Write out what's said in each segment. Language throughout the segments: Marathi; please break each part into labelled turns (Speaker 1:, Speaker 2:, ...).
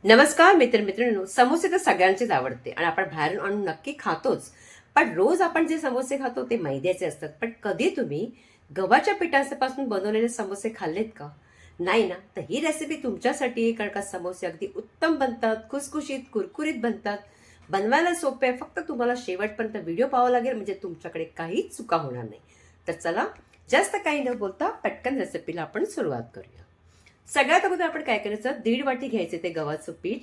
Speaker 1: नमस्कार मित्रांनो, समोसे तर सगळ्यांचेच आवडते आणि आपण बाहेरून आणून नक्की खातोच. पण रोज आपण जे समोसे खातो ते मैद्याचे असतात. पण कधी तुम्ही गव्हाच्या पिठापासून बनवलेले समोसे खाल्लेत का? नाही ना? तर ही रेसिपी तुमच्यासाठी आहे, कारण का समोसे अगदी उत्तम बनतात, खुसखुशीत, कुरकुरीत बनतात. बनवायला सोपे आहे. फक्त तुम्हाला शेवटपर्यंत व्हिडिओ पाहावा लागेल, म्हणजे तुमच्याकडे काहीच चुका होणार नाही. तर चला, जास्त काही न बोलता पटकन रेसिपीला आपण सुरुवात करूया. सगळ्यात अगोदर आपण काय करायचं, 1.5 वाटी घ्यायचे ते गव्हाचं पीठ.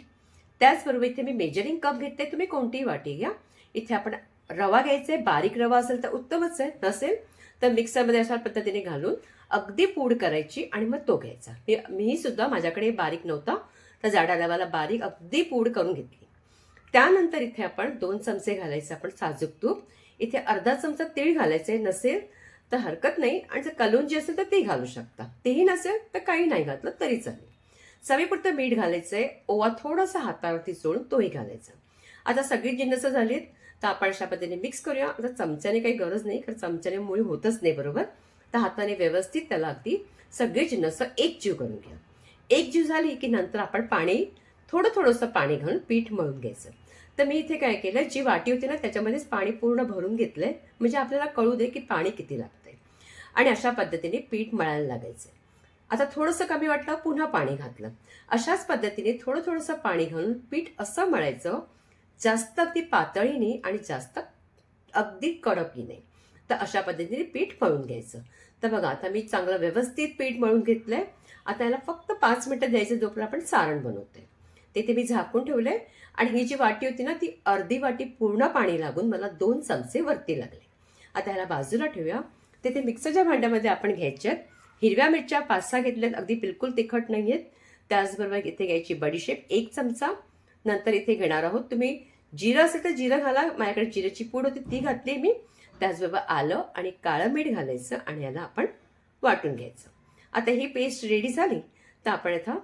Speaker 1: त्याचबरोबर इथे मी मेजरिंग कप घेतले, तुम्ही कोणतीही वाटी घ्या. इथे आपण रवा घ्यायचे, बारीक रवा असेल तर उत्तमच आहे, नसेल तर मिक्सरमध्ये अशा पद्धतीने घालून अगदी पूड करायची आणि मग तो घ्यायचा. मीही सुद्धा, माझ्याकडे बारीक नव्हता तर जाडा रवाला बारीक अगदी पूड करून घेतली. त्यानंतर इथे आपण 2 चमचे घालायचे आपण साजूक तूप. इथे अर्धा चमचा तीळ घालायचे, नसेल तर हरकत नाही, आणि जर कलोंजी असेल तर ते घालू शकता. तेही नसेल तर काही नाही घातलं तरी चालेल. चवीपुरतं मीठ घालायचंय, ओवा थोडासा हातावरती चोळून तोही घालायचा. आता सगळी जिन्नस झालीत तर आपण अशा पद्धतीने मिक्स करूया. आता चमच्याने काही गरज नाही, कारण चमच्याने मुळी होतच नाही बरोबर. तर हाताने व्यवस्थित त्याला अगदी सगळी जिन्नस एकजीव करून घ्या. एकजीव झाली की नंतर आपण पाणी, थोडं थोडंसं पाणी घालून पीठ मळून घ्यायचं. तर मी इथे काय केलं, जी वाटी होती ना त्याच्यामध्येच पाणी पूर्ण भरून घेतलंय, म्हणजे आपल्याला कळू दे की पाणी किती लागतंय. आणि अशा पद्धतीने पीठ मळायला लागायचं. आता थोडंसं कमी वाटलं, पुन्हा पाणी घातलं. अशाच पद्धतीने थोडं थोडंसं पाणी घालून पीठ असं मळायचं, जास्त अगदी पातळीने आणि जास्त अगदी कडकही नाही. तर अशा पद्धतीने पीठ मळून घ्यायचं. तर बघा, आता मी चांगलं व्यवस्थित पीठ मळून घेतलंय. आता याला फक्त 5 मिनिटं द्यायचं, जोपर्यंत आपण सारण बनवतोय. तिथे मी झाकून ठेवलंय. आणि ही जी वाटी होती ना, ती अर्धी वाटी पूर्ण पाणी लागून मला 2 चमचे वरती लागले. आता ह्याला बाजूला ठेवूया. तिथे मिक्सरच्या भांड्यामध्ये आपण घ्यायच्यात हिरव्या मिरच्या 5-6 घेतल्यात, अगदी बिलकुल तिखट नाही आहेत. त्याचबरोबर इथे घ्यायची बडीशेप 1 चमचा. नंतर इथे घेणार आहोत, तुम्ही जिरं असेल तर जिरं घाला, माझ्याकडे जिऱ्याची पूड होती ती घातली मी. त्याचबरोबर आलं आणि काळं मीठ घालायचं आणि याला आपण वाटून घ्यायचं. आता ही पेस्ट रेडी झाली तर आपण आता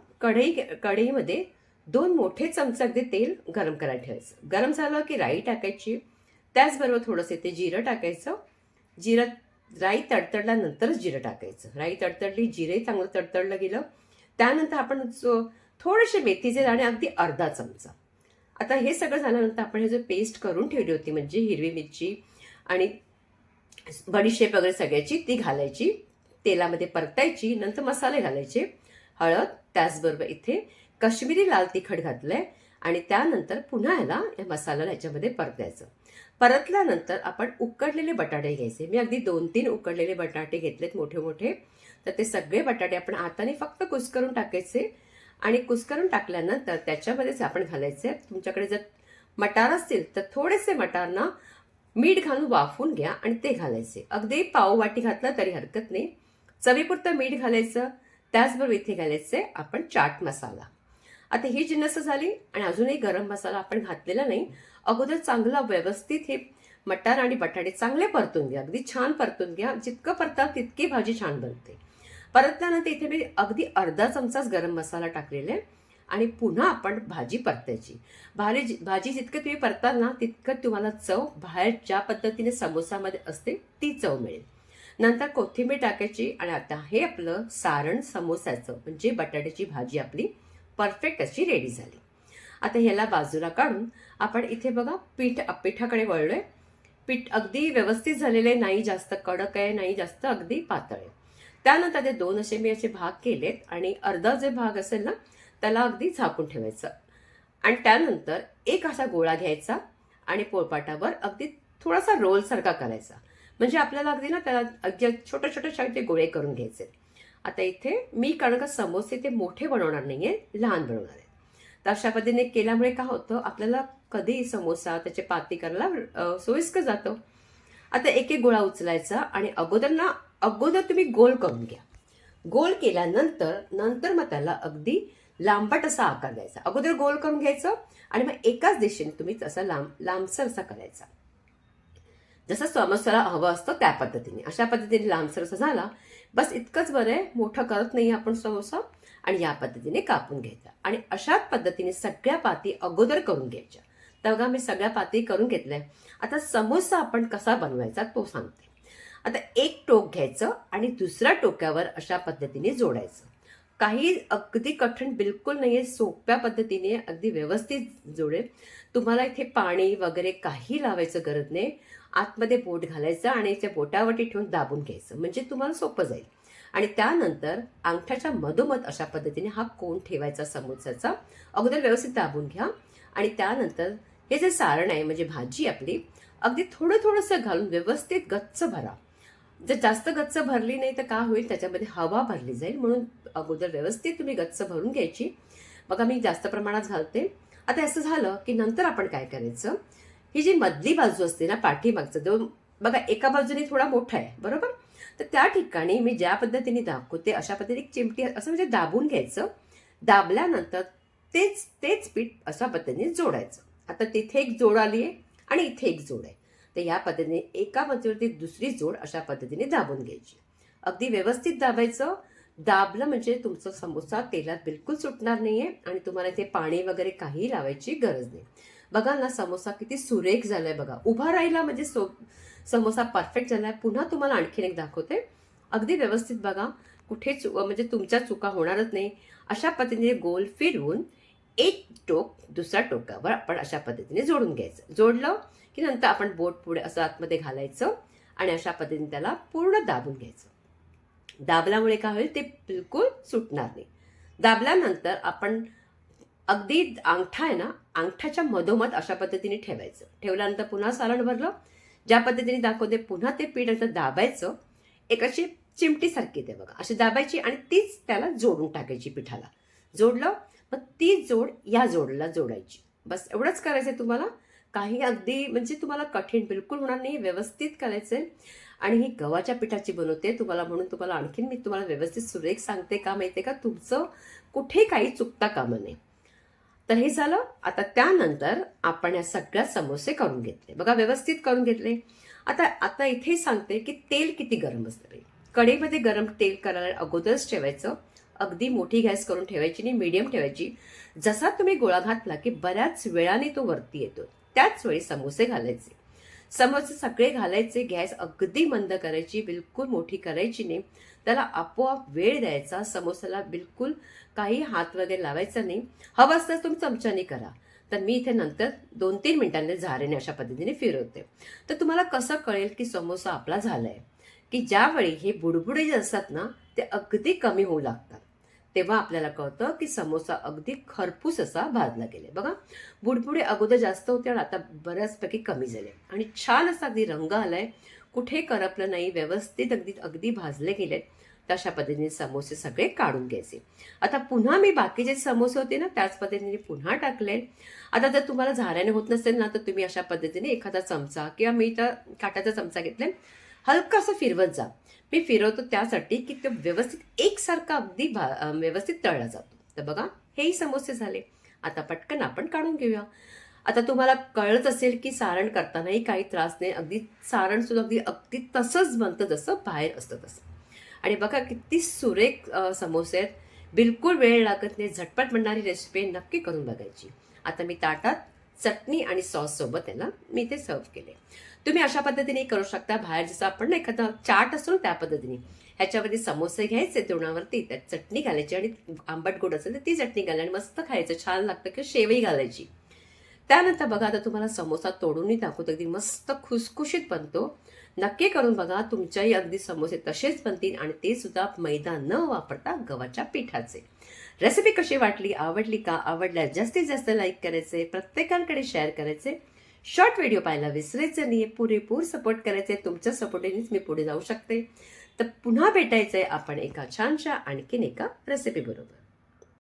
Speaker 1: कढईमध्ये 2 मोठे चमचे अगदी तेल गरम करायला ठेवायचं. गरम झालं की राई टाकायची. त्याचबरोबर थोडंसं ते जिरं टाकायचं. जिरं, राई तडतडल्यानंतरच जिरं टाकायचं. राई तडतडली, जिरे चांगलं तडतडलं गेलं, त्यानंतर आपण थोडेसे मेथीचे दाणे, अगदी अर्धा चमचा. आता हे सगळं झाल्यानंतर आपण हे जे पेस्ट करून ठेवली होती, म्हणजे हिरवी मिरची आणि बडीशेप वगैरे सगळ्याची, ती घालायची, तेलामध्ये परतायची. नंतर मसाले घालायचे, हळद, त्याचबरोबर इथे काश्मीरी लाल तिखट घातलंय. आणि त्यानंतर पुन्हा ह्याला, या मसाल्याला ह्याच्यामध्ये परतायचं. परतल्यानंतर आपण उकडलेले बटाटे घ्यायचे. मी अगदी 2-3 उकडलेले बटाटे घेतलेत, मोठे मोठे. तर ते सगळे बटाटे आपण हाताने फक्त कुस्करून टाकायचे. आणि कुस्करून टाकल्यानंतर त्याच्यामध्येच आपण घालायचे, तुमच्याकडे जर मटार असतील तर थोडेसे मटारना मीठ घालून वाफून घ्या आणि ते घालायचे. अगदी पाव वाटी घातलं तरी हरकत नाही. चवीपुरतं मीठ घालायचं. त्याचबरोबर इथे घालायचे आपण चाट मसाला. आता ही जिन्नस झाली आणि अजूनही गरम मसाला आपण घातलेला नाही. अगोदर चांगला व्यवस्थित हे मटार आणि बटाटे चांगले परतून घ्या, अगदी छान परतून घ्या. जितकं परताल तितकी भाजी छान बनते. परतल्यानंतर इथे मी अगदी अर्धा चमचाच गरम मसाला टाकलेला आहे. आणि पुन्हा आपण भाजी परतायची. भाजी जितकं तुम्ही परताल ना, तितकं तुम्हाला चव बाहेर ज्या पद्धतीने समोसामध्ये असते ती चव मिळेल. नंतर कोथिंबीर टाकायची. आणि आता हे आपलं सारण समोसाचं, म्हणजे बटाट्याची भाजी आपली परफेक्ट अशी रेडी झाली. आता ह्याला बाजूला काढून आपण इथे बघा पिठाकडे वळलोय. पीठ अगदी व्यवस्थित झालेले नाही, जास्त कडक आहे नाही, जास्त अगदी पातळ आहे. त्यानंतर ते 2 असे मी असे भाग केलेत आणि अर्धा जे भाग असेल ना त्याला अगदी झाकून ठेवायचं. आणि त्यानंतर एक असा गोळा घ्यायचा आणि पोळपाटावर अगदी थोडासा रोल सारखा करायचा, म्हणजे आपल्याला अगदी ना त्याला अगदी छोटे छोटे ते गोळे करून घ्यायचे. आता इथे मी, कारण का समोसे ते मोठे बनवणार नाहीये, लहान बनवणार आहे. तर अशा पद्धतीने केल्यामुळे काय होतं, आपल्याला कधी समोसा त्याचे पाती करायला सोयीस्कर जातं. आता एक एक गोळा उचलायचा आणि अगोदर तुम्ही गोल करून घ्या. गोल केल्यानंतर मग त्याला अगदी लांबट असा आकार द्यायचा. अगोदर गोल करून घ्यायचं आणि मग एकाच दिशेने तुम्ही तसा लांबसर असा करायचा, जसं समोसाला हवं असतं त्या पद्धतीने. अशा पद्धतीने लांबसर असा झाला, बस इतकंच बरं आहे. मोठं करत नाही आपण समोसा. आणि या पद्धतीने कापून घ्यायचा. आणि अशाच पद्धतीने सगळ्या पाती अगोदर करून घ्यायच्या. तर बघा, मी सगळ्या पाती करून घेतल्या. आता समोसा आपण कसा बनवायचा तो सांगते. आता एक टोक घ्यायचं आणि दुसऱ्या टोक्यावर अशा पद्धतीने जोडायचं. काही अगदी कठीण बिलकुल नाहीये, सोप्या पद्धतीने अगदी व्यवस्थित जोडेल. तुम्हाला इथे पाणी वगैरे काही लावायचं गरज नाही. आतमध्ये बोट घालायचं आणि त्या बोटावरती ठेवून दाबून घ्यायचं, म्हणजे तुम्हाला सोपं जाईल. आणि त्यानंतर अंगठ्याच्या मधोमध अशा पद्धतीने हा कोन ठेवायचा समोसाचा. अगोदर व्यवस्थित दाबून घ्या आणि त्यानंतर हे जे सारण आहे म्हणजे भाजी आपली, अगदी थोडं थोडंसं घालून व्यवस्थित गच्च भरा. जर जास्त गच्च भरली नाही तर काय होईल, त्याच्यामध्ये हवा भरली जाईल, म्हणून अगोदर व्यवस्थित तुम्ही गच्च भरून घ्यायची. बघा मी जास्त प्रमाणात घालते. आता असं झालं की नंतर आपण काय करायचं, ही जी मधली बाजू असते ना पाठीमागचं दोन, बघा एका बाजूने थोडा मोठा आहे बरोबर, तर त्या ठिकाणी मी ज्या पद्धतीने दाखवते अशा पद्धतीने एक चिमटी असं म्हणजे दाबून घ्यायचं. दाबल्यानंतर तेच तेच पीठ अशा पद्धतीने जोडायचं. आता तिथे एक जोड आली आहे आणि इथे एक जोड आहे, तर या पद्धतीने एका बाजूवरती दुसरी जोड अशा पद्धतीने दाबून घ्यायची. अगदी व्यवस्थित दाबायचं. दाबलं म्हणजे तुमचा समोसा तेलात बिलकुल सुटणार नाहीये आणि तुम्हाला इथे पाणी वगैरे काही लावायची गरज नाही. बघा ना समोसा किती सुरेख झालाय बघा. उभा राहिला म्हणजे समोसा परफेक्ट झालाय. पुन्हा तुम्हाला आणखीन एक दाखवते. अगदी व्यवस्थित बघा, कुठे म्हणजे तुमच्या चुका होणारच नाही. अशा पद्धतीने गोल फिरवून एक टोक दुसऱ्या टोकावर आपण अशा पद्धतीने जोडून घ्यायचं. जोडलं की नंतर आपण बोट पुढे असं आतमध्ये घालायचं आणि अशा पद्धतीने त्याला पूर्ण दाबून घ्यायचं. दाबल्यामुळे काय होईल, ते बिलकुल सुटणार नाही. दाबल्यानंतर आपण अगदी अंगठा आहे ना, अंगठाच्या मधोमध अशा पद्धतीने ठेवायचं. ठेवल्यानंतर पुन्हा सारण भरलं, ज्या पद्धतीने दाखवते पुन्हा ते पीठ असं दाबायचं. एक अशी चिमटीसारखी ते बघा अशी दाबायची आणि तीच त्याला जोडून टाकायची पिठाला. जोडलं मग ती जोड या जोडला जोडायची. बस एवढंच करायचंय तुम्हाला. काही अगदी म्हणजे तुम्हाला कठीण बिलकुल होणार नाही. व्यवस्थित करायचंय. आणि ही गव्हाच्या पिठाची बनवते तुम्हाला, म्हणून तुम्हाला आणखीन मी तुम्हाला व्यवस्थित सुरेख सांगते. का माहितीये का, तुमचं कुठे काही चुकता कामा नये. तर हे झालं. आता त्यानंतर आपण या सगळ्या समोसे करून घेतले बघा, व्यवस्थित करून घेतले. आता आता इथे सांगते की तेल किती गरम असतं पाहिजे. कढईमध्ये गरम तेल करायला अगोदरच ठेवायचं. अगदी मोठी गॅस करून ठेवायची नाही, मीडियम ठेवायची. जसा तुम्ही गोळा घातला की बऱ्याच वेळाने तो वरती येतो, त्याच वेळी समोसे घालायचे. समोसे सगळे घालायचे. गॅस अगदी मंद करायची, बिलकुल मोठी करायची नाही. त्याला आपोआप वेळ द्यायचा. समोसाला बिलकुल काही हात वगैरे लावायचा नाही. हवं असतं तुम्ही चमच्याने करा. तर मी इथे नंतर 2-3 मिनिटांनी झारेने अशा पद्धतीने फिरवते. तर तुम्हाला कसं कळेल की समोसा आपला झालाय, की ज्यावेळी हे बुडबुडे जे असतात ना ते अगदी कमी होऊ लागतात, तेव्हा आपल्याला कळतं की समोसा अगदी खरपूस असा भाजला गेले. बघा बुडबुडे अगोदर जास्त होते आणि आता बऱ्याचपैकी कमी झाले आणि छान असा अगदी रंग आलाय. कुठे करपलं नाही, व्यवस्थित अगदी अगदी भाजले गेलेत. तशा पद्धतीने समोसे सगळे काढून घ्यायचे. आता पुन्हा मी बाकीचे समोसे होते ना त्याच पद्धतीने पुन्हा टाकले. आता जर तुम्हाला झाऱ्याने होत नसेल ना तर तुम्ही अशा पद्धतीने एखादा चमचा किंवा मी तर काटाचा चमचा घेतलाय, हलका असं फिरवत जा. मी फिरवतो त्यासाठी की तो व्यवस्थित एकसारखा अगदी व्यवस्थित तळला जातो. तर बघा हेही समोसे झाले. आता पटकन आपण काढून घेऊया. आता तुम्हाला कळत असेल की सारण करतानाही काही त्रास नाही. अगदी सारण सुद्धा अगदी अगदी तसंच बनतं जसं बाहेर असतं तसं. आणि बघा किती सुरेख समोसे आहेत. बिलकुल वेळ लागत नाही. झटपट बनणारी रेसिपी नक्की करून बघायची. आता मी ताटात चटणी आणि सॉस सोबत त्याला मी ते सर्व केले. तुम्ही अशा पद्धतीने करू शकता. बाहेर जसं आपण ना एखादा चाट असतो ना त्या पद्धतीने ह्याच्यावरती समोसे घ्यायचे, तोंडावरती त्यात चटणी घालायची आणि आंबट गोड असेल तर ती चटणी घालायची आणि मस्त खायचं. छान लागतं. किंवा शेवई घालायची. त्यानंतर बघा आता तुम्हाला समोसा तोडूनही दाखवतो. अगदी मस्त खुसखुशीत बनतो. नक्की करून बघा. तुमच्याही अगदी समोसे तसेच बनतील आणि ते सुद्धा मैदा न वापरता गव्हाच्या पिठाचे. रेसिपी कशी वाटली, आवडली का? आवडल्यास जास्तीत जास्त लाईक करायचे, प्रत्येकाकडे शेअर करायचे. शॉर्ट व्हिडिओ पाहायला विसरायचं नाही. पुरेपूर सपोर्ट करायचे. तुमच्या सपोर्टिनेच मी पुढे जाऊ शकते. तर पुन्हा भेटायचंय आपण एका छानशा आणखीन एका रेसिपी बरोबर.